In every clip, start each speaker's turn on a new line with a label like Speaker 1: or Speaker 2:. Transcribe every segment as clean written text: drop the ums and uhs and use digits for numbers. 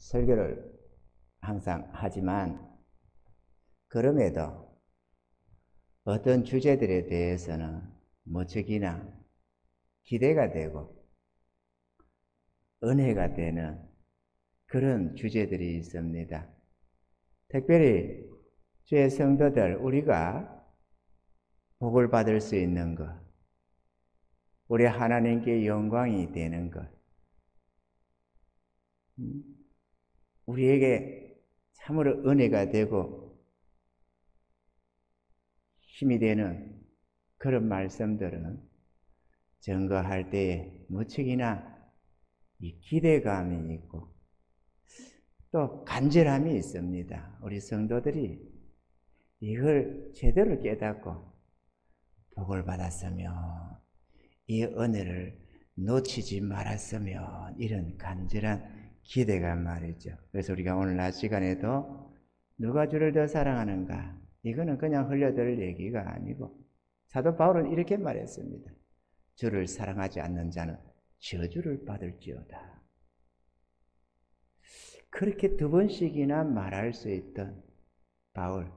Speaker 1: 설교를 항상 하지만 그럼에도 어떤 주제들에 대해서는 무척이나 기대가 되고 은혜가 되는 그런 주제들이 있습니다. 특별히 주의 성도들, 우리가 복을 받을 수 있는 것, 우리 하나님께 영광이 되는 것, 우리에게 참으로 은혜가 되고 힘이 되는 그런 말씀들은 증거할 때에 무척이나 이 기대감이 있고 또 간절함이 있습니다. 우리 성도들이 이걸 제대로 깨닫고 복을 받았으면, 이 은혜를 놓치지 말았으면, 이런 간절한 기대감 말이죠. 그래서 우리가 오늘 낮 시간에도 누가 주를 더 사랑하는가? 이거는 그냥 흘려들 얘기가 아니고 사도 바울은 이렇게 말했습니다. 주를 사랑하지 않는 자는 저주를 받을지어다. 그렇게 두 번씩이나 말할 수 있던 바울,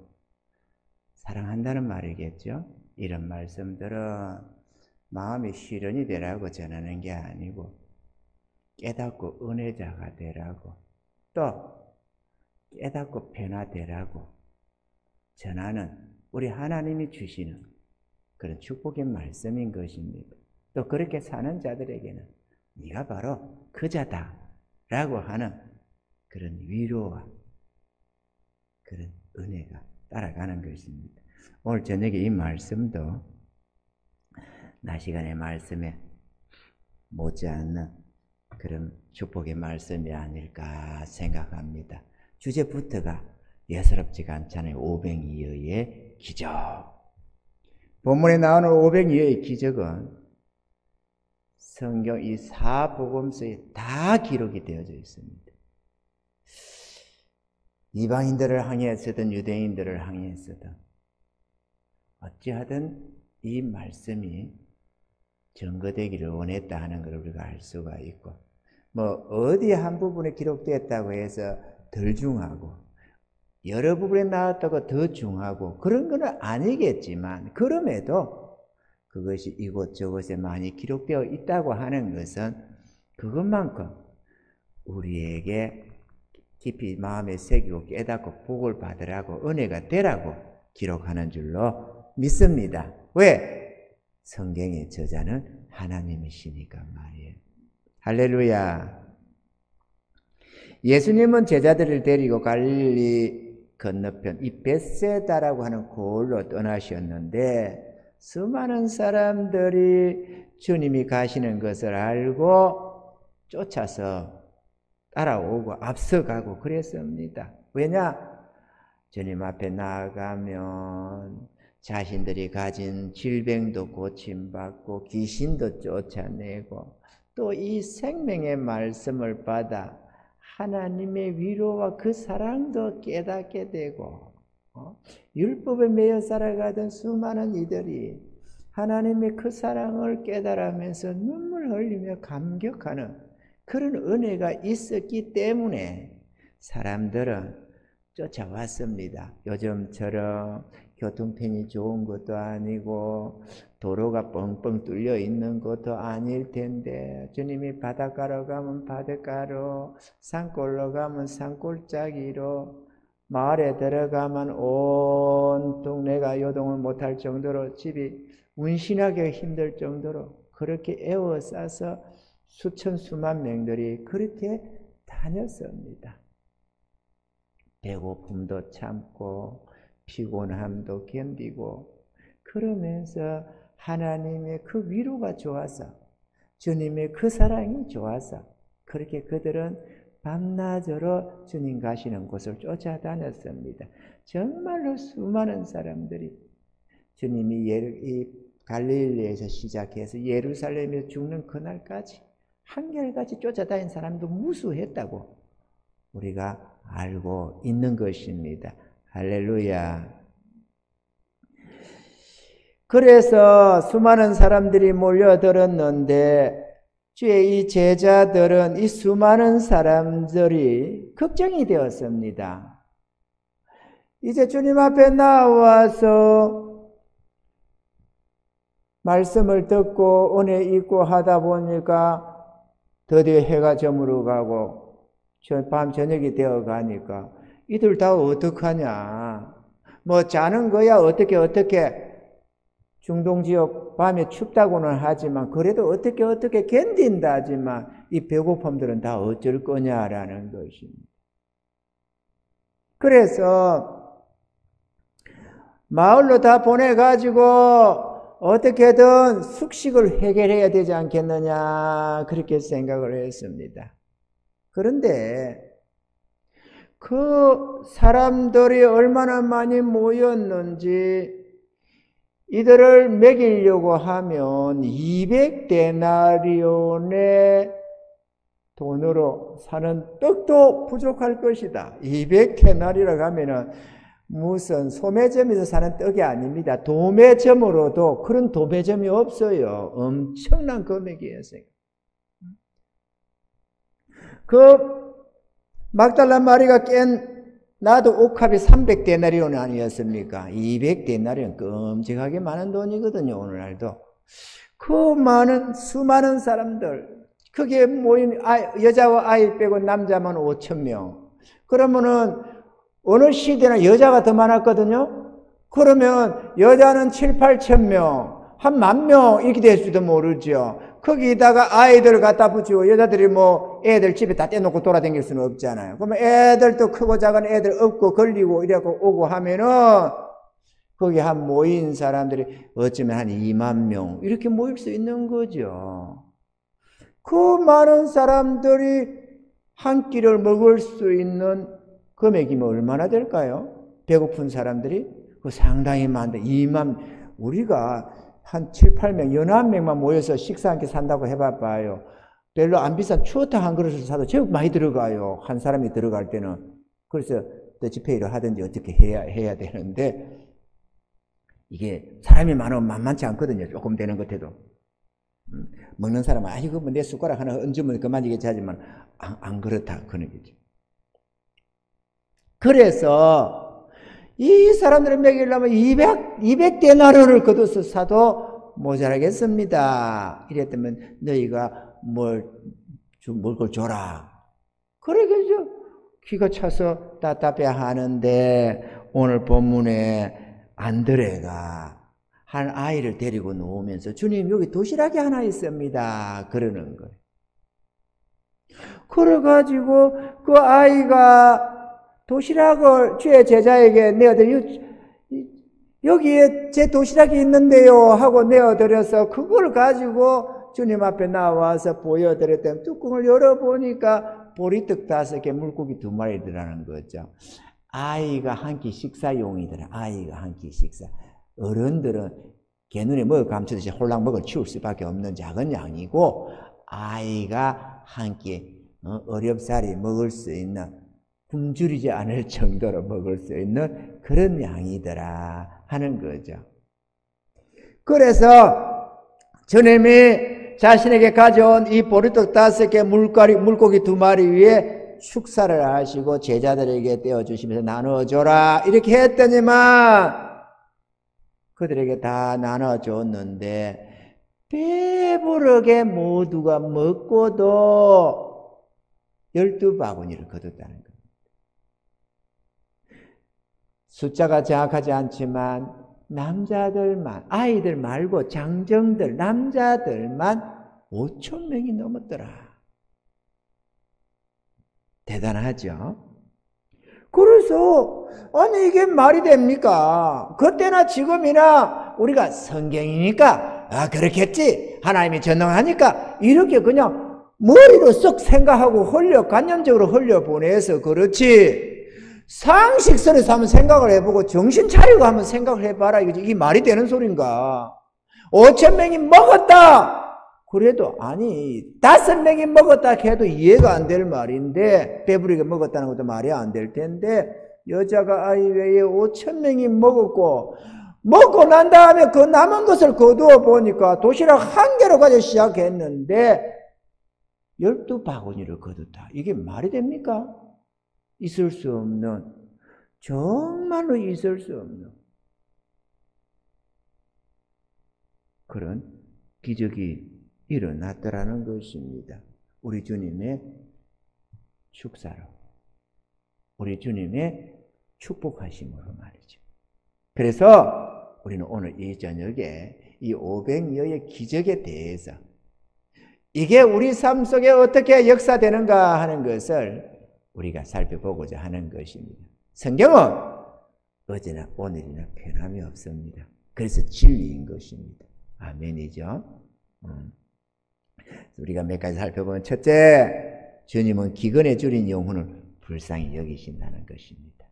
Speaker 1: 사랑한다는 말이겠죠. 이런 말씀들은 마음이 시련이 되라고 전하는 게 아니고 깨닫고 은혜자가 되라고, 또 깨닫고 변화되라고 전하는 우리 하나님이 주시는 그런 축복의 말씀인 것입니다. 또 그렇게 사는 자들에게는 네가 바로 그자다 라고 하는 그런 위로와 그런 은혜가 따라가는 것입니다. 오늘 저녁에 이 말씀도 낮 시간의 말씀에 못지않는 그런 축복의 말씀이 아닐까 생각합니다. 주제부터가 예사롭지가 않잖아요. 오병이어의 기적. 본문에 나오는 오병이어의 기적은 성경 이 사복음서에 다 기록이 되어져 있습니다. 이방인들을 향해서든 유대인들을 향해서든 어찌하든 이 말씀이 증거되기를 원했다 하는 걸 우리가 알 수가 있고, 어디 한 부분에 기록되었다고 해서 덜 중하고 여러 부분에 나왔다고 더 중하고 그런 건 아니겠지만, 그럼에도 그것이 이곳저곳에 많이 기록되어 있다고 하는 것은 그것만큼 우리에게 깊이 마음에 새기고 깨닫고 복을 받으라고, 은혜가 되라고 기록하는 줄로 믿습니다. 왜? 성경의 저자는 하나님이시니까 말이에요. 할렐루야. 예수님은 제자들을 데리고 갈릴리 건너편 이 벳세다라고 하는 고을로 떠나셨는데, 수많은 사람들이 주님이 가시는 것을 알고 쫓아서 따라오고 앞서가고 그랬습니다. 왜냐? 주님 앞에 나아가면 자신들이 가진 질병도 고침받고 귀신도 쫓아내고 또 이 생명의 말씀을 받아 하나님의 위로와 그 사랑도 깨닫게 되고, 율법에 매여 살아가던 수많은 이들이 하나님의 그 사랑을 깨달으면서 눈물 흘리며 감격하는 그런 은혜가 있었기 때문에 사람들은 쫓아왔습니다. 요즘처럼 교통편이 좋은 것도 아니고 도로가 뻥뻥 뚫려 있는 것도 아닐 텐데, 주님이 바닷가로 가면 바닷가로, 산골로 가면 산골짜기로, 마을에 들어가면 온 동네가 요동을 못할 정도로 집이 운신하기 힘들 정도로 그렇게 에워싸서 수천 수만 명들이 그렇게 다녔습니다. 배고픔도 참고 피곤함도 견디고 그러면서 하나님의 그 위로가 좋아서, 주님의 그 사랑이 좋아서 그렇게 그들은 밤낮으로 주님 가시는 곳을 쫓아다녔습니다. 정말로 수많은 사람들이 주님이 이 갈릴리에서 시작해서 예루살렘에 죽는 그날까지 한결같이 쫓아다닌 사람도 무수했다고 우리가 알고 있는 것입니다. 할렐루야. 그래서 수많은 사람들이 몰려들었는데 주의 이 제자들은 이 수많은 사람들이 걱정이 되었습니다. 이제 주님 앞에 나와서 말씀을 듣고 은혜 있고 하다 보니까 드디어 해가 저물어 가고 밤 저녁이 되어 가니까 이들 다 어떡하냐. 뭐 자는 거야 어떻게 중동 지역 밤에 춥다고는 하지만 그래도 어떻게 견딘다 하지만 이 배고픔들은 다 어쩔 거냐라는 것입니다. 그래서 마을로 다 보내가지고 어떻게든 숙식을 해결해야 되지 않겠느냐 그렇게 생각을 했습니다. 그런데 그 사람들이 얼마나 많이 모였는지 이들을 먹이려고 하면 200데나리온의 돈으로 사는 떡도 부족할 것이다. 200데나리라고 하면은 무슨 소매점에서 사는 떡이 아닙니다. 도매점으로도 그런 도매점이 없어요. 엄청난 금액이었어요. 그 막달라 마리가 깬 나도 옥합이 300데나리온 아니었습니까? 200데나리온 끔찍하게 많은 돈이거든요. 오늘날도. 그 수많은 사람들 거기에 모인 여자와 아이 빼고 남자만 5,000명. 그러면은 어느 시대나 여자가 더 많았거든요. 그러면 여자는 7,000~8,000명, 한 10,000명 이렇게 될 수도 모르죠. 거기다가 아이들을 갖다 붙이고 여자들이 뭐 애들 집에 다 떼놓고 돌아다닐 수는 없잖아요. 그러면 애들도 크고 작은 애들 업고 걸리고 이래갖고 오고 하면은 거기 한 모인 사람들이 어쩌면 한 20,000명 이렇게 모일 수 있는 거죠. 그 많은 사람들이 한 끼를 먹을 수 있는 금액이면 얼마나 될까요? 배고픈 사람들이 그 상당히 많은데 우리가 한 7~8명, 11명만 모여서 식사 한 끼 산다고 해봐봐요. 별로 안 비싼 추어탕 한 그릇을 사도 제법 많이 들어가요. 한 사람이 들어갈 때는. 그래서 더치페이를 하든지 어떻게 해야 되는데 이게 사람이 많으면 만만치 않거든요. 조금 되는 것 해도. 먹는 사람은 아이고 뭐 내 숟가락 하나 얹으면 그만이겠지 하지만 안 그렇다 그런 거죠. 그래서 이 사람들을 먹이려면 200데나리온을 거둬서 사도 모자라겠습니다. 이랬다면 너희가 먹을 걸 줘라. 그러겠죠. 기가 차서 답답해 하는데 오늘 본문에 안드레가 한 아이를 데리고 놓으면서 주님 여기 도시락이 하나 있습니다. 그러는 거예요. 그래가지고 그 아이가 도시락을 주의 제자에게 내어드려 여기에 제 도시락이 있는데요 하고 내어드려서 그걸 가지고 주님 앞에 나와서 보여드렸더니 뚜껑을 열어보니까 보리떡 5개 물고기 2마리더라는 거죠. 아이가 한 끼 식사용이더라. 아이가 한 끼 식사. 어른들은 개눈에 먹을 감추듯이 홀랑 먹을 치울 수밖에 없는 작은 양이고 아이가 한 끼 어렵사리 먹을 수 있는 굶주리지 않을 정도로 먹을 수 있는 그런 양이더라 하는 거죠. 그래서 주님이 자신에게 가져온 이 보리떡 5개 물고기 2마리 위에 축사를 하시고 제자들에게 떼어주시면서 나눠줘라 이렇게 했더니만 그들에게 다 나눠줬는데 배부르게 모두가 먹고도 12바구니를 거뒀다는 거예요. 숫자가 정확하지 않지만 남자들만, 아이들 말고 장정들, 남자들만 5,000명이 넘었더라. 대단하죠? 그래서 아니 이게 말이 됩니까? 그때나 지금이나 우리가 성경이니까 그렇겠지, 하나님이 전능하니까 이렇게 그냥 머리로 쏙 생각하고 관념적으로 흘려보내서 그렇지, 상식선에서 한번 생각을 해보고 정신 차리고 한번 생각을 해봐라. 이게 말이 되는 소린가? 5,000명이 먹었다! 그래도 아니 5명이 먹었다 해도 이해가 안 될 말인데, 배부르게 먹었다는 것도 말이 안 될 텐데 여자가 아이 외에 5,000명이 먹었고, 먹고 난 다음에 그 남은 것을 거두어 보니까 도시락 1개로 가지고 시작했는데 12바구니를 거뒀다. 이게 말이 됩니까? 있을 수 없는, 정말로 있을 수 없는 그런 기적이 일어났더라는 것입니다. 우리 주님의 축사로, 우리 주님의 축복하심으로 말이죠. 그래서 우리는 오늘 이 저녁에 이 500여의 기적에 대해서 이게 우리 삶 속에 어떻게 역사되는가 하는 것을 우리가 살펴보고자 하는 것입니다. 성경은 어제나 오늘이나 변함이 없습니다. 그래서 진리인 것입니다. 아멘이죠. 우리가 몇 가지 살펴보면, 첫째, 주님은 기근에 줄인 영혼을 불쌍히 여기신다는 것입니다.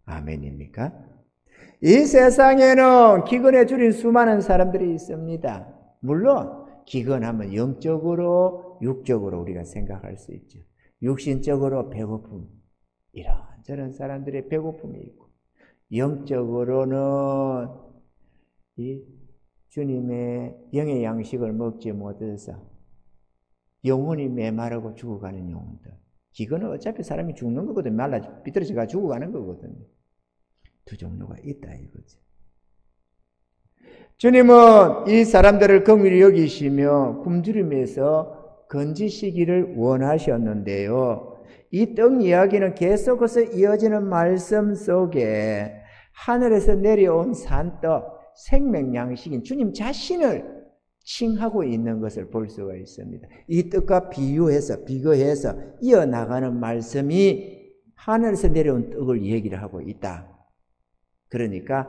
Speaker 1: 아멘입니까? 이 세상에는 기근에 줄인 수많은 사람들이 있습니다. 물론 기근하면 영적으로, 육적으로 우리가 생각할 수 있죠. 육신적으로 배고픔, 이런저런 사람들의 배고픔이 있고, 영적으로는 이 주님의 영의 양식을 먹지 못해서 영혼이 메마르고 죽어가는 영혼들. 기근은 어차피 사람이 죽는 거거든요. 말라 비틀어져가 죽어가는 거거든요. 두 종류가 있다 이거죠. 주님은 이 사람들을 긍휼히 여기시며 굶주림에서 건지시기를 원하셨는데요. 이 떡 이야기는 계속해서 이어지는 말씀 속에 하늘에서 내려온 산떡, 생명양식인 주님 자신을 칭하고 있는 것을 볼 수가 있습니다. 이 떡과 비교해서 이어나가는 말씀이 하늘에서 내려온 떡을 얘기를 하고 있다. 그러니까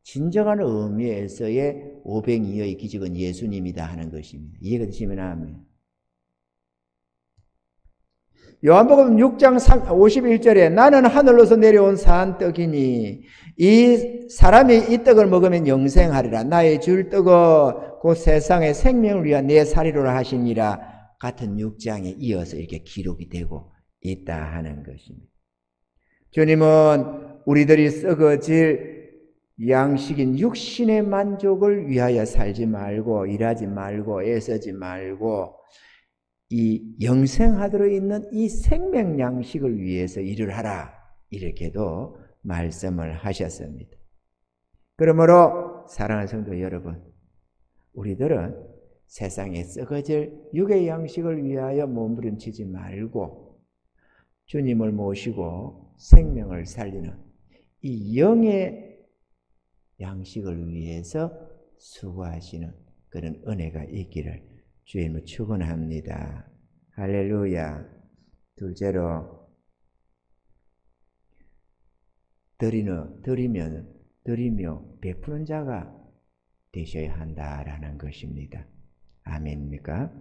Speaker 1: 진정한 의미에서의 502의 기적은 예수님이다 하는 것입니다. 이해가 되시면 아멘. 요한복음 6장 51절에 나는 하늘로서 내려온 산 떡이니 이 사람이 이 떡을 먹으면 영생하리라. 나의 줄 떡은 곧 세상의 생명을 위한 내 살이로라 하시니라. 같은 6장에 이어서 이렇게 기록이 되고 있다 하는 것입니다. 주님은 우리들이 썩어질 양식인 육신의 만족을 위하여 살지 말고 일하지 말고 애쓰지 말고 이 영생하도록 있는 이 생명 양식을 위해서 일을 하라. 이렇게도 말씀을 하셨습니다. 그러므로 사랑하는 성도 여러분, 우리들은 세상에 썩어질 육의 양식을 위하여 몸부림치지 말고 주님을 모시고 생명을 살리는 이 영의 양식을 위해서 수고하시는 그런 은혜가 있기를 주님을 축원합니다. 할렐루야. 둘째로 드리며 베푸는 자가 되셔야 한다라는 것입니다. 아멘입니까?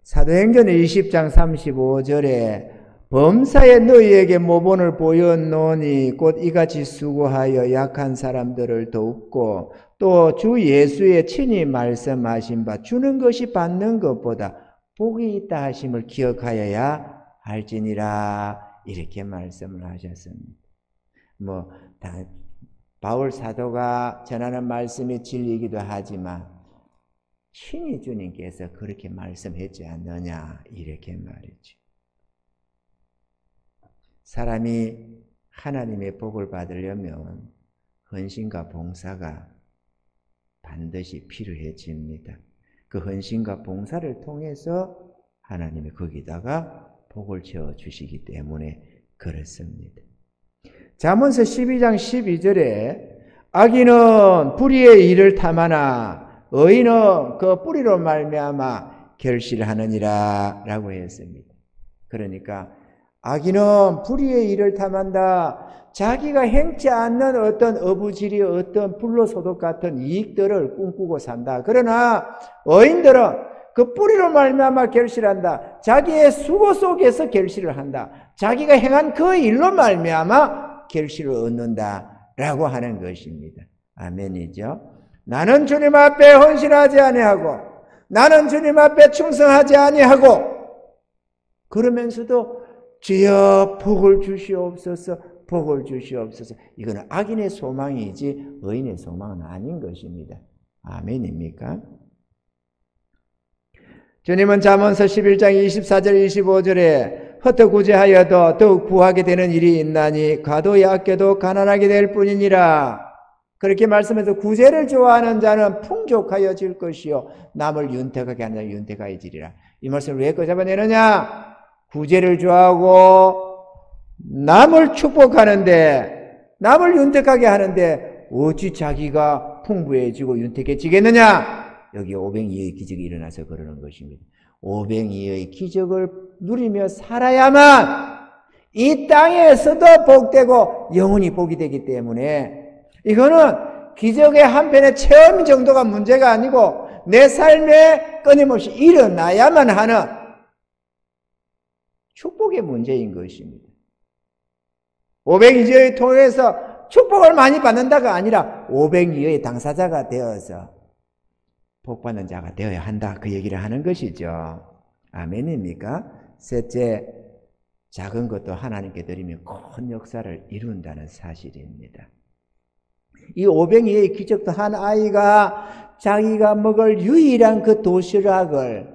Speaker 1: 사도행전 20장 35절에 범사에 너희에게 모본을 보였노니 곧 이같이 수고하여 약한 사람들을 돕고 또 주 예수의 친히 말씀하신 바 주는 것이 받는 것보다 복이 있다 하심을 기억하여야 할지니라. 이렇게 말씀을 하셨습니다. 바울 사도가 전하는 말씀이 진리이기도 하지만 친히 주님께서 그렇게 말씀했지 않느냐 이렇게 말이죠. 사람이 하나님의 복을 받으려면 헌신과 봉사가 반드시 필요해집니다. 그 헌신과 봉사를 통해서 하나님이 거기다가 복을 채워주시기 때문에 그렇습니다. 잠언서 12장 12절에 악인은 불의의 일을 탐하나 의인은 그 뿌리로 말미암아 결실하느니라 라고 했습니다. 그러니까 악인은 불의의 일을 탐한다. 자기가 행치 않는 어떤 어부지리, 어떤 불로소득 같은 이익들을 꿈꾸고 산다. 그러나 의인들은 그 뿌리로 말미암아 결실한다. 자기의 수고 속에서 결실을 한다. 자기가 행한 그 일로 말미암아 결실을 얻는다라고 하는 것입니다. 아멘이죠. 나는 주님 앞에 헌신하지 아니하고 나는 주님 앞에 충성하지 아니하고 그러면서도 주여 복을 주시옵소서, 복을 주시옵소서. 이거는 악인의 소망이지 의인의 소망은 아닌 것입니다. 아멘입니까? 주님은 잠언서 11장 24절 25절에 헛헛구제하여도 더욱 부하게 되는 일이 있나니 과도히 아껴도 가난하게 될 뿐이니라. 그렇게 말씀해서 구제를 좋아하는 자는 풍족하여질 것이요 남을 윤택하게 하는 자는 윤택하여지리라. 이 말씀을 왜 꺼잡아내느냐? 구제를 좋아하고 남을 축복하는데, 남을 윤택하게 하는데 어찌 자기가 풍부해지고 윤택해지겠느냐? 여기 오병이어의 기적이 일어나서 그러는 것입니다. 오병이어의 기적을 누리며 살아야만 이 땅에서도 복되고 영원히 복이 되기 때문에, 이거는 기적의 한편의 체험 정도가 문제가 아니고 내 삶에 끊임없이 일어나야만 하는 축복의 문제인 것입니다. 오병이어를 통해서 축복을 많이 받는다가 아니라 오병이어의 당사자가 되어서 복받는 자가 되어야 한다, 그 얘기를 하는 것이죠. 아멘입니까? 셋째, 작은 것도 하나님께 드리면 큰 역사를 이룬다는 사실입니다. 이 오병이어의 기적도 한 아이가 자기가 먹을 유일한 그 도시락을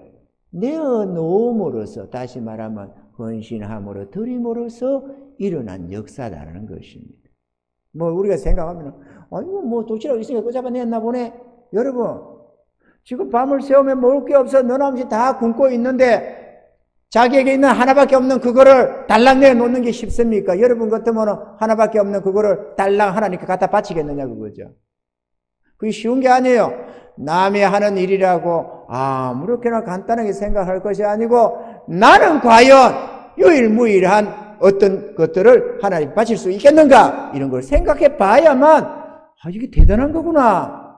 Speaker 1: 내어놓음으로써, 다시 말하면 헌신함으로 드림으로써 일어난 역사다라는 것입니다. 뭐 우리가 생각하면 아이고 뭐 도시락 있으니까 그 잡아냈나 보네. 여러분, 지금 밤을 새우면 먹을 게 없어 너나없이 다 굶고 있는데 자기에게 있는 하나밖에 없는 그거를 달랑 내놓는 게 쉽습니까? 여러분 같으면 하나밖에 없는 그거를 달랑 하나님께 갖다 바치겠느냐 그거죠. 그게 쉬운 게 아니에요. 남이 하는 일이라고 아무렇게나 간단하게 생각할 것이 아니고, 나는 과연 유일무이한 어떤 것들을 하나님께 바칠 수 있겠는가? 이런 걸 생각해 봐야만 이게 대단한 거구나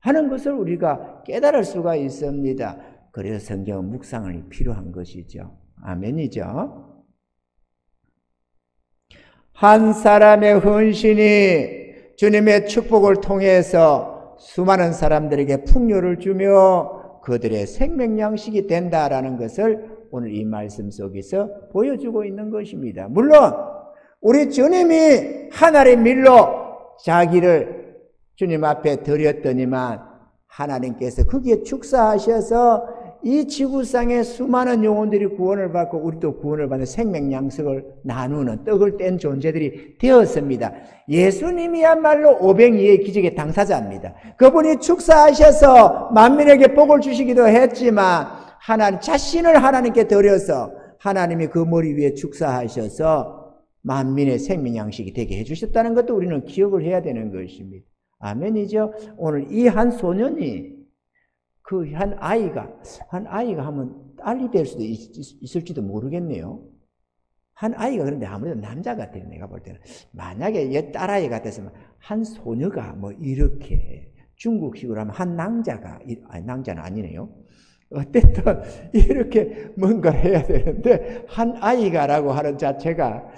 Speaker 1: 하는 것을 우리가 깨달을 수가 있습니다. 그래서 성경은 묵상이 필요한 것이죠. 아멘이죠. 한 사람의 헌신이 주님의 축복을 통해서 수많은 사람들에게 풍요를 주며 그들의 생명양식이 된다라는 것을 오늘 이 말씀 속에서 보여주고 있는 것입니다. 물론 우리 주님이 하나의 밀로 자기를 주님 앞에 드렸더니만 하나님께서 거기에 축사하셔서 이 지구상의 수많은 영혼들이 구원을 받고 우리도 구원을 받는 생명양식을 나누는 떡을 뗀 존재들이 되었습니다. 예수님이야말로 오병이어의 기적의 당사자입니다. 그분이 축사하셔서 만민에게 복을 주시기도 했지만 하나님 자신을 하나님께 드려서 하나님이 그 머리 위에 축사하셔서 만민의 생명양식이 되게 해주셨다는 것도 우리는 기억을 해야 되는 것입니다. 아멘이죠. 오늘 이 한 소년이 그 한 아이가 하면 딸이 될 수도 있을지도 모르겠네요. 한 아이가 그런데 아무래도 남자 같아요. 내가 볼 때는. 만약에 딸아이 같았으면 한 소녀가 뭐 이렇게 중국식으로 하면 한 낭자가, 낭자는 아니네요. 어쨌든 이렇게 뭔가를 해야 되는데 한 아이가라고 하는 자체가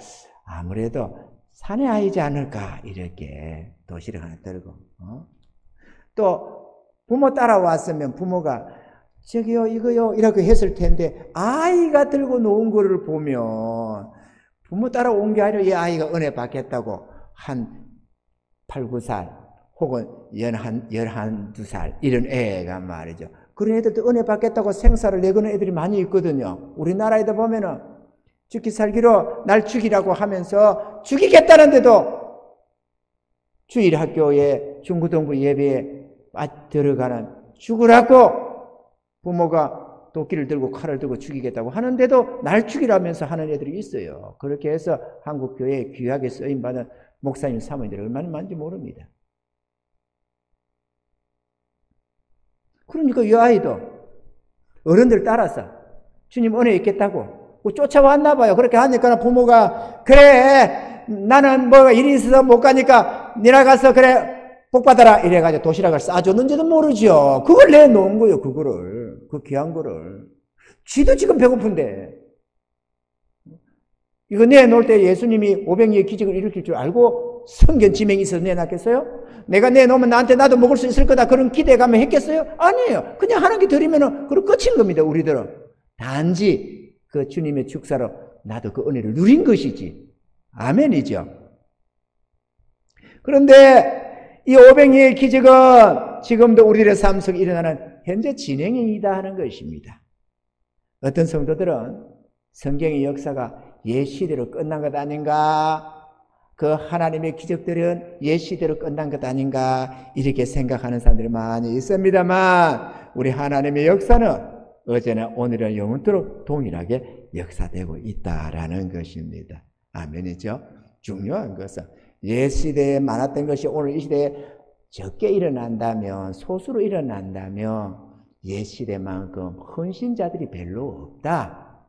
Speaker 1: 아무래도 사내 아이지 않을까, 이렇게 도시락 하나 들고. 또 부모 따라왔으면 부모가 저기요 이거요 이렇게 했을 텐데 아이가 들고 놓은 거를 보면 부모 따라온 게 아니라 이 아이가 은혜 받겠다고 한 8, 9살 혹은 11, 12살 이런 애가 말이죠. 그런 애들도 은혜 받겠다고 생사를 내거는 애들이 많이 있거든요. 우리나라에도 보면은 죽기 살기로 날 죽이라고 하면서 죽이겠다는데도 주일학교에 중고등부 예배에 들어가는, 죽으라고 부모가 도끼를 들고 칼을 들고 죽이겠다고 하는데도 날 죽이라면서 하는 애들이 있어요. 그렇게 해서 한국 교회에 귀하게 쓰임받은 목사님, 사모님들이 얼마나 많은지 모릅니다. 그러니까 이 아이도 어른들 따라서 주님 은혜 있겠다고 쫓아왔나 봐요. 그렇게 하니까 부모가 그래 나는 뭐 일이 있어서 못 가니까 니나 가서 그래 복 받아라 이래가지고 도시락을 싸줬는지도 모르죠. 그걸 내놓은 거예요. 그거를, 그 귀한 거를. 쥐도 지금 배고픈데 이거 내놓을 때 예수님이 오병이어의 기적을 일으킬 줄 알고 성견 지명이 있어서 내놨겠어요? 내가 내놓으면 나한테 나도 먹을 수 있을 거다 그런 기대감을 했겠어요? 아니에요. 그냥 하나님께 드리면은 그럼 끝인 겁니다. 우리들은 단지 그 주님의 축사로 나도 그 은혜를 누린 것이지. 아멘이죠. 그런데 이 오병이어의 기적은 지금도 우리들의 삶 속에 일어나는 현재 진행형이다 하는 것입니다. 어떤 성도들은 성경의 역사가 옛 시대로 끝난 것 아닌가? 그 하나님의 기적들은 옛 시대로 끝난 것 아닌가? 이렇게 생각하는 사람들이 많이 있습니다만 우리 하나님의 역사는 어제나 오늘은 영원토록 동일하게 역사되고 있다라는 것입니다. 아멘이죠? 중요한 것은 옛 시대에 많았던 것이 오늘 이 시대에 적게 일어난다면, 소수로 일어난다면 옛 시대만큼 헌신자들이 별로 없다.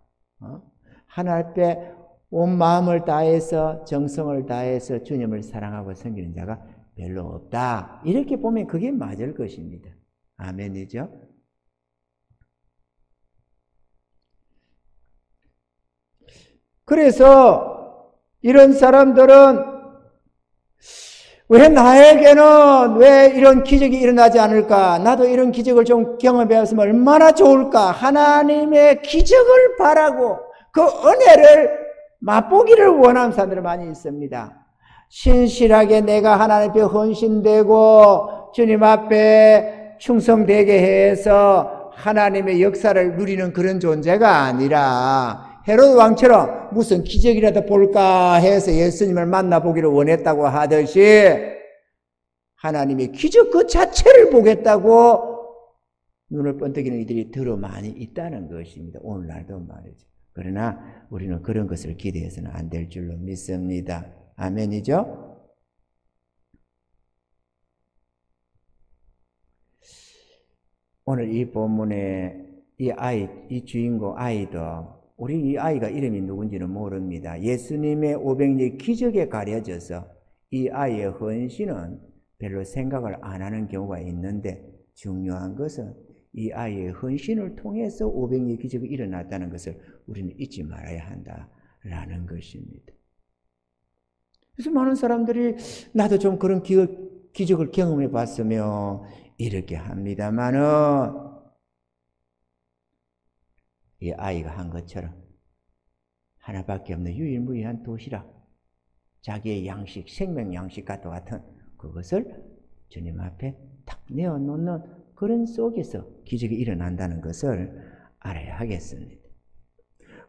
Speaker 1: 하나님 앞에 온 마음을 다해서 정성을 다해서 주님을 사랑하고 섬기는 자가 별로 없다. 이렇게 보면 그게 맞을 것입니다. 아멘이죠? 그래서 이런 사람들은 왜 나에게는 왜 이런 기적이 일어나지 않을까? 나도 이런 기적을 좀 경험해봤으면 얼마나 좋을까? 하나님의 기적을 바라고 그 은혜를 맛보기를 원하는 사람들이 많이 있습니다. 신실하게 내가 하나님 앞에 헌신되고 주님 앞에 충성되게 해서 하나님의 역사를 누리는 그런 존재가 아니라 헤로드 왕처럼 무슨 기적이라도 볼까 해서 예수님을 만나보기를 원했다고 하듯이 하나님의 기적 그 자체를 보겠다고 눈을 번뜩이는 이들이 더러 많이 있다는 것입니다. 오늘날도 말이죠. 그러나 우리는 그런 것을 기대해서는 안 될 줄로 믿습니다. 아멘이죠? 오늘 이 본문에 이 주인공 아이도 우리 이 아이가 이름이 누군지는 모릅니다. 예수님의 500리 기적에 가려져서 이 아이의 헌신은 별로 생각을 안 하는 경우가 있는데 중요한 것은 이 아이의 헌신을 통해서 500리 기적이 일어났다는 것을 우리는 잊지 말아야 한다라는 것입니다. 그래서 많은 사람들이 나도 좀 그런 기적을 경험해 봤으면 이렇게 합니다만은 이 아이가 한 것처럼 하나밖에 없는 유일무이한 도시락, 자기의 양식, 생명 양식과 같은 그것을 주님 앞에 탁 내어놓는 그런 속에서 기적이 일어난다는 것을 알아야 하겠습니다.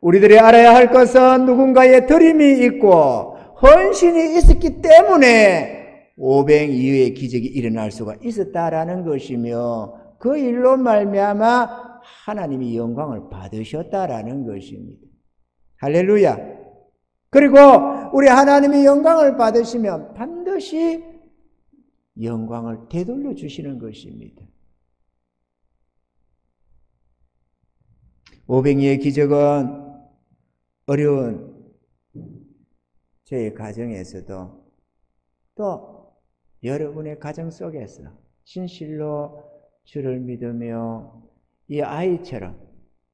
Speaker 1: 우리들이 알아야 할 것은 누군가의 드림이 있고 헌신이 있었기 때문에 500 이후의 기적이 일어날 수가 있었다라는 것이며 그 일로 말미암아 하나님이 영광을 받으셨다라는 것입니다. 할렐루야. 그리고 우리 하나님이 영광을 받으시면 반드시 영광을 되돌려 주시는 것입니다. 500리의 기적은 어려운 저희 가정에서도 또 여러분의 가정 속에서 진실로 주를 믿으며 이 아이처럼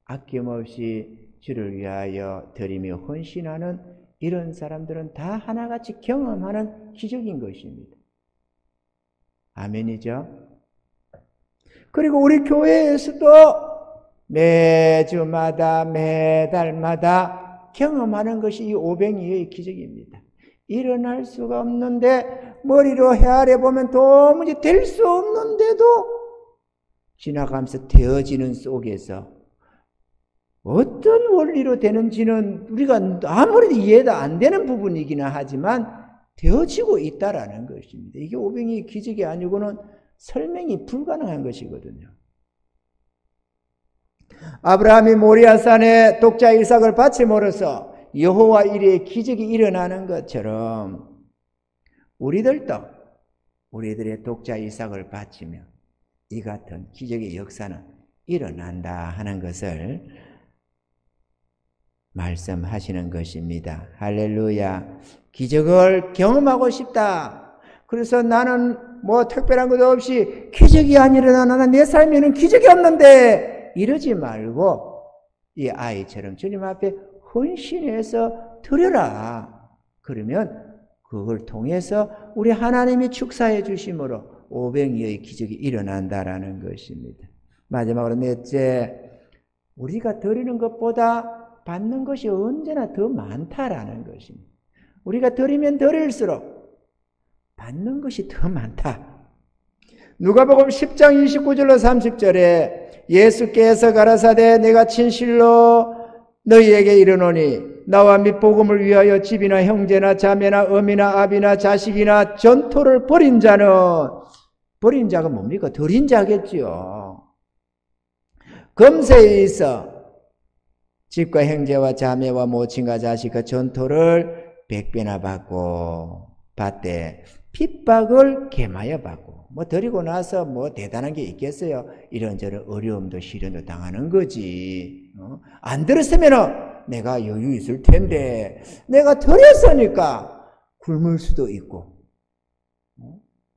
Speaker 1: 아낌없이 주를 위하여 드리며 헌신하는 이런 사람들은 다 하나같이 경험하는 기적인 것입니다. 아멘이죠? 그리고 우리 교회에서도 매주마다 매달마다 경험하는 것이 이 500리의 기적입니다. 일어날 수가 없는데 머리로 헤아려 보면 도무지 될 수 없는데도 지나가면서 되어지는 속에서 어떤 원리로 되는지는 우리가 아무리 이해도 안 되는 부분이기는 하지만 되어지고 있다라는 것입니다. 이게 500리의 기적이 아니고는 설명이 불가능한 것이거든요. 아브라함이 모리아산에 독자 이삭을 바침으로써 여호와 이레의 기적이 일어나는 것처럼 우리들도 우리들의 독자 이삭을 바치며 이 같은 기적의 역사는 일어난다 하는 것을 말씀하시는 것입니다. 할렐루야. 기적을 경험하고 싶다. 그래서 나는 뭐 특별한 것도 없이 기적이 안 일어나나 내 삶에는 기적이 없는데 이러지 말고 이 아이처럼 주님 앞에 헌신해서 드려라. 그러면 그걸 통해서 우리 하나님이 축사해 주심으로 500리의 기적이 일어난다라는 것입니다. 마지막으로 넷째, 우리가 드리는 것보다 받는 것이 언제나 더 많다라는 것입니다. 우리가 드리면 드릴수록 받는 것이 더 많다. 누가복음 10장 29절로 30절에 예수께서 가라사대 내가 진실로 너희에게 이르노니 나와 및 복음을 위하여 집이나 형제나 자매나 어미나 아비나 자식이나 전토를 벌인 자는, 벌인 자가 뭡니까? 드린 자겠지요. 금세에 있어 집과 형제와 자매와 모친과 자식과 전토를 100배나 받되 핍박을 gem하여 받고, 뭐 드리고 나서 뭐 대단한 게 있겠어요? 이런저런 어려움도 시련도 당하는 거지. 안 들었으면 내가 여유 있을 텐데 내가 드렸으니까 굶을 수도 있고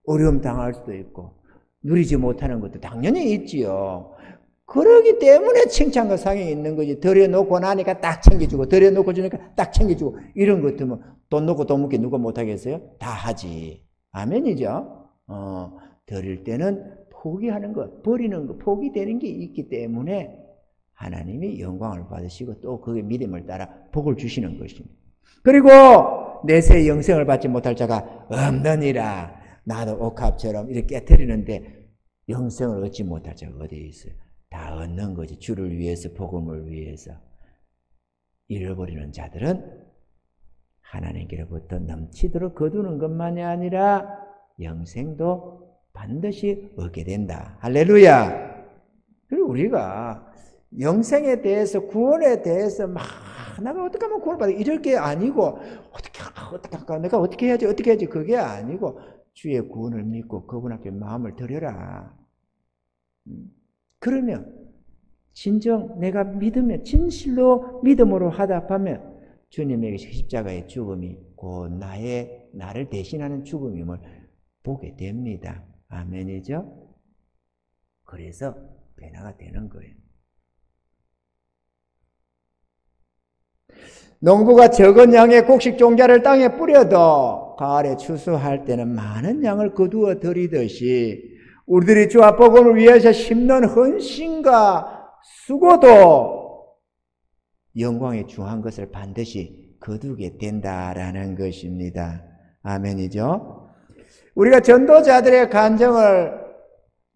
Speaker 1: 어려움 당할 수도 있고 누리지 못하는 것도 당연히 있지요. 그러기 때문에 칭찬과 상이 있는 거지. 드려놓고 나니까 딱 챙겨주고, 드려놓고 주니까 딱 챙겨주고, 이런 것들은 돈 놓고 돈 묻기 누가 못하겠어요? 다 하지. 아멘이죠? 드릴 때는 포기하는 것, 버리는 것, 포기되는 게 있기 때문에 하나님이 영광을 받으시고 또 그의 믿음을 따라 복을 주시는 것입니다. 그리고 내세 영생을 받지 못할 자가 없느니라. 나도 옥합처럼 이렇게 깨트리는데 영생을 얻지 못할 자가 어디에 있어요? 다 얻는 거지. 주를 위해서, 복음을 위해서. 잃어버리는 자들은 하나님께로부터 넘치도록 거두는 것만이 아니라 영생도 반드시 얻게 된다. 할렐루야. 그리고 우리가 영생에 대해서, 구원에 대해서 막 내가 어떻게 하면 구원을 받아 이럴 게 아니고 어떻게 할까 내가 어떻게 해야지 그게 아니고 주의 구원을 믿고 그분 앞에 마음을 드려라. 그러면 진정 내가 믿으면, 진실로 믿음으로 하답하면 주님에게 십자가의 죽음이 곧 나를 대신하는 죽음임을 보게 됩니다. 아멘이죠? 그래서 변화가 되는 거예요. 농부가 적은 양의 곡식 종자를 땅에 뿌려도 가을에 추수할 때는 많은 양을 거두어 들이듯이 우리들이 주와 복음을 위해서 심는 헌신과 수고도 영광에 중한 것을 반드시 거두게 된다라는 것입니다. 아멘이죠? 우리가 전도자들의 간증을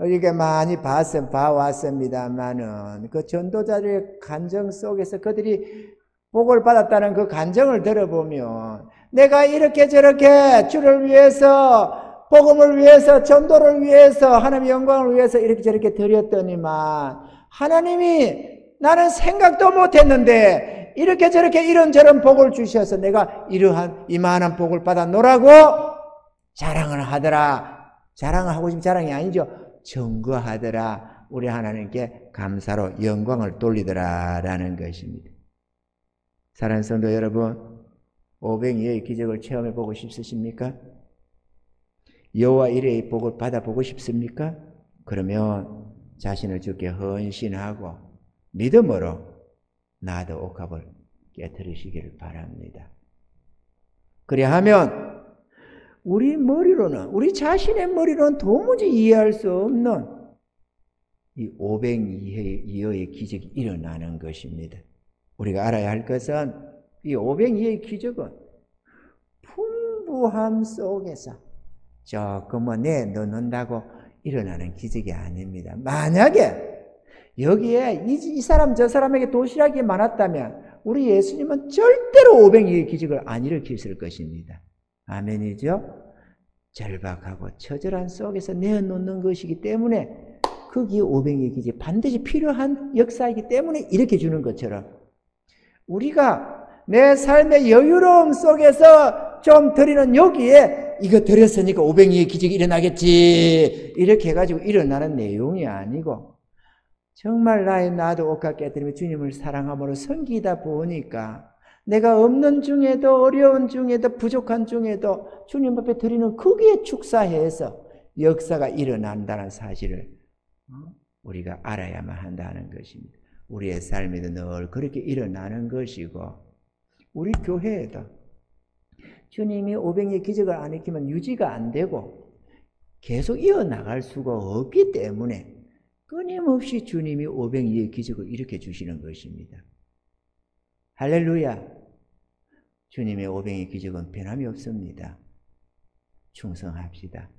Speaker 1: 이게 많이 봐왔습니다만은 그 전도자들의 간증 속에서 그들이 복을 받았다는 그 간증을 들어보면 내가 이렇게 저렇게 주를 위해서, 복음을 위해서, 전도를 위해서, 하나님의 영광을 위해서 이렇게 저렇게 드렸더니만 하나님이 나는 생각도 못했는데 이렇게 저렇게 이런저런 복을 주셔서 내가 이러한 이만한 복을 받았노라고 자랑을 하더라. 자랑을 하고 싶은 자랑이 아니죠. 증거하더라. 우리 하나님께 감사로 영광을 돌리더라라는 것입니다. 사랑하는 성도 여러분, 오병이어의 기적을 체험해 보고 싶으십니까? 여호와 이레의 복을 받아보고 싶습니까? 그러면 자신을 주께 헌신하고 믿음으로 나도 옥합을 깨트리시기를 바랍니다. 그리하면 우리 머리로는, 우리 자신의 머리로는 도무지 이해할 수 없는 이 오병이어의 기적이 일어나는 것입니다. 우리가 알아야 할 것은 이 오병이어의 기적은 풍부함 속에서 조금은 내놓는다고 일어나는 기적이 아닙니다. 만약에 여기에 이 사람 저 사람에게 도시락이 많았다면 우리 예수님은 절대로 오병이어의 기적을 안 일으켰을 것입니다. 아멘이죠? 절박하고 처절한 속에서 내어놓는 것이기 때문에 거기에 오병이어의 기적이 반드시 필요한 역사이기 때문에 이렇게 주는 것처럼 우리가 내 삶의 여유로움 속에서 좀 드리는 여기에 이거 드렸으니까 오병이어의 기적이 일어나겠지 이렇게 해가지고 일어나는 내용이 아니고 정말 나도 옥합 깨뜨리며 주님을 사랑함으로 섬기다 보니까 내가 없는 중에도 어려운 중에도 부족한 중에도 주님 앞에 드리는 거기에 축사해서 역사가 일어난다는 사실을 우리가 알아야만 한다는 것입니다. 우리의 삶에도 늘 그렇게 일어나는 것이고 우리 교회에도 주님이 오병이어의 기적을 안 일으키면 유지가 안 되고 계속 이어나갈 수가 없기 때문에 끊임없이 주님이 오병이어의 기적을 일으켜 주시는 것입니다. 할렐루야. 주님의 오병이어의 기적은 변함이 없습니다. 충성합시다.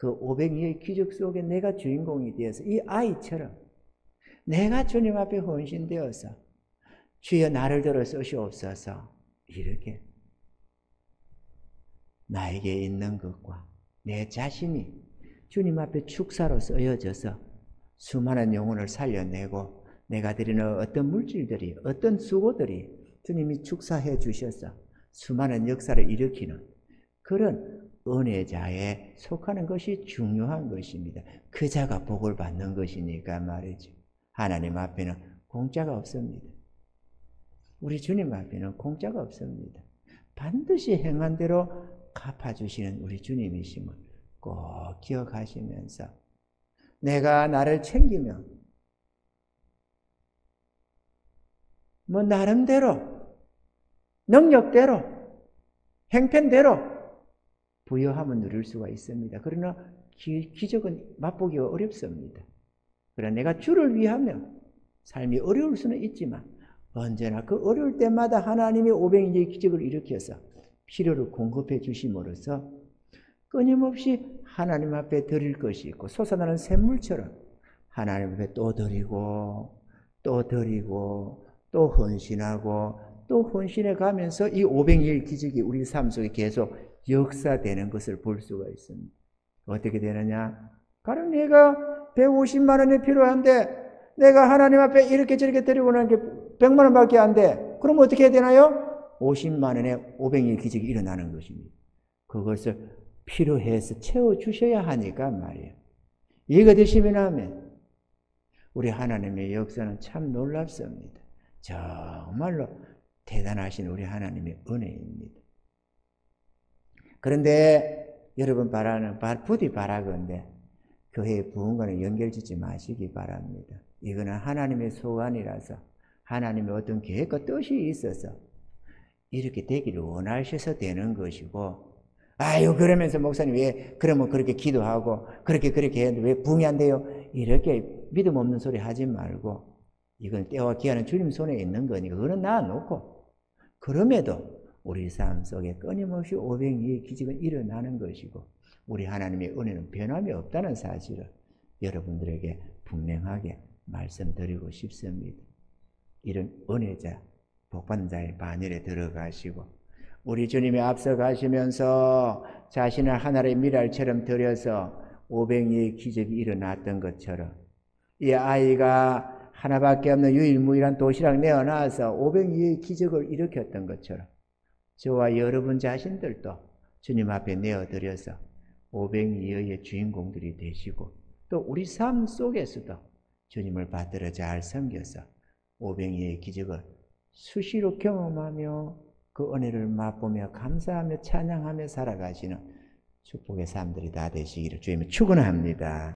Speaker 1: 그 502의 기적 속에 내가 주인공이 되어서 이 아이처럼 내가 주님 앞에 헌신되어서 주여 나를 들어 쓰시옵소서 이렇게 나에게 있는 것과 내 자신이 주님 앞에 축사로 쓰여져서 수많은 영혼을 살려내고 내가 드리는 어떤 물질들이 어떤 수고들이 주님이 축사해 주셔서 수많은 역사를 일으키는 그런 은혜자에 속하는 것이 중요한 것입니다. 그 자가 복을 받는 것이니까 말이죠. 하나님 앞에는 공짜가 없습니다. 우리 주님 앞에는 공짜가 없습니다. 반드시 행한 대로 갚아주시는 우리 주님이심을 꼭 기억하시면서 내가 나를 챙기면 뭐 나름대로 능력대로 행편대로 부여함을 누릴 수가 있습니다. 그러나 기적은 맛보기가 어렵습니다. 그러나 내가 주를 위하며 삶이 어려울 수는 있지만 언제나 그 어려울 때마다 하나님이 500인의 기적을 일으켜서 필요를 공급해 주심으로써 끊임없이 하나님 앞에 드릴 것이 있고 솟아나는 샘물처럼 하나님 앞에 또 드리고 또 드리고 또 헌신하고 또 헌신해 가면서 이 500일 기적이 우리 삶 속에 계속 역사되는 것을 볼 수가 있습니다. 어떻게 되느냐? 가령 내가 150만 원이 필요한데 내가 하나님 앞에 이렇게 저렇게 드리고 나는 게 100만 원밖에 안 돼. 그럼 어떻게 해야 되나요? 50만 원에 500일 기적이 일어나는 것입니다. 그것을 필요해서 채워주셔야 하니까 말이에요. 이해가 되시면 하면 우리 하나님의 역사는 참 놀랍습니다. 정말로 대단하신 우리 하나님의 은혜입니다. 그런데 여러분 부디 바라건대 교회의 부흥과는 연결짓지 마시기 바랍니다. 이거는 하나님의 소관이라서 하나님의 어떤 계획과 뜻이 있어서 이렇게 되기를 원하셔서 되는 것이고 아유 그러면서 목사님 왜 그러면 그렇게 기도하고 그렇게 했는데 왜 부흥이 안 돼요? 이렇게 믿음 없는 소리 하지 말고 이건 때와 기한은 주님 손에 있는 거니까 그거는 놔놓고 그럼에도 우리 삶 속에 끊임없이 502의 기적은 일어나는 것이고 우리 하나님의 은혜는 변함이 없다는 사실을 여러분들에게 분명하게 말씀드리고 싶습니다. 이런 은혜자, 복받는 자의 반열에 들어가시고 우리 주님이 앞서 가시면서 자신을 하나의 미랄처럼 들여서 502의 기적이 일어났던 것처럼 이 아이가 하나밖에 없는 유일무이한 도시락 내어놔서 502의 기적을 일으켰던 것처럼 저와 여러분 자신들도 주님 앞에 내어드려서 502의 주인공들이 되시고 또 우리 삶 속에서도 주님을 받들어 잘 섬겨서 502의 기적을 수시로 경험하며 그 은혜를 맛보며 감사하며 찬양하며 살아가시는 축복의 삶들이 다 되시기를 주님을 축원합니다.